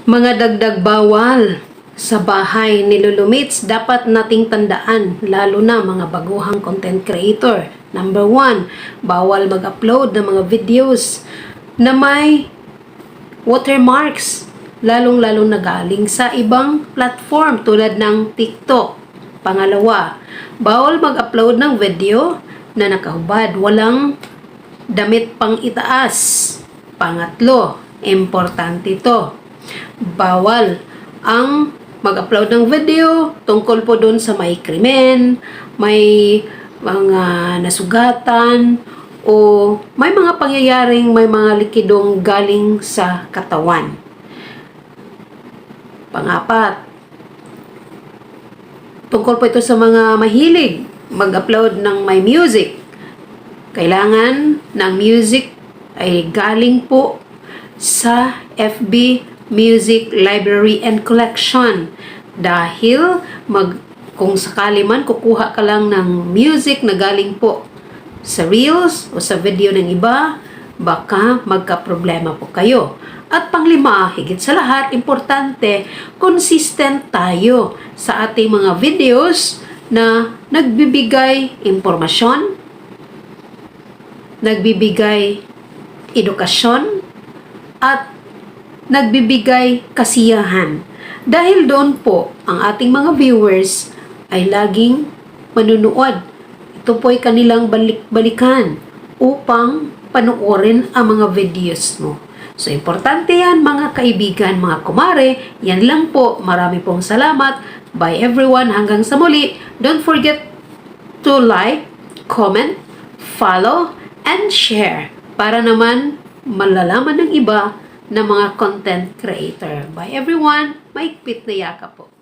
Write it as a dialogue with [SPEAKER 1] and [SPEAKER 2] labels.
[SPEAKER 1] Mga dagdag bawal sa bahay ni Lolo Mitch, dapat nating tandaan, lalo na mga baguhang content creator. Number 1, bawal mag-upload ng mga videos na may watermarks, lalong-lalo na galing sa ibang platform tulad ng TikTok. Pangalawa, bawal mag-upload ng video na nakahubad, walang damit pang itaas. Pangatlo, importante ito, bawal ang mag-upload ng video tungkol po doon sa may krimen, may mga nasugatan, o may mga pangyayaring may mga likidong galing sa katawan. Pangapat, tungkol po ito sa mga mahilig mag-upload ng may music. Kailangan ng music ay galing po sa FB Music Library and Collection, dahil kung sakali man kukuha ka lang ng music na galing po sa reels o sa video ng iba, baka magka-problema po kayo. At panglima, higit sa lahat, importante, consistent tayo sa ating mga videos na nagbibigay impormasyon, nagbibigay edukasyon, at nagbibigay kasiyahan. Dahil doon po, ang ating mga viewers ay laging manunood. Ito po ay kanilang balik-balikan upang panoorin ang mga videos mo. So, importante yan mga kaibigan, mga kumare. Yan lang po. Marami pong salamat. Bye everyone. Hanggang sa muli. Don't forget to like, comment, follow, and share para naman malalaman ng iba na mga content creator. Bye everyone. Maigpit na yaka po.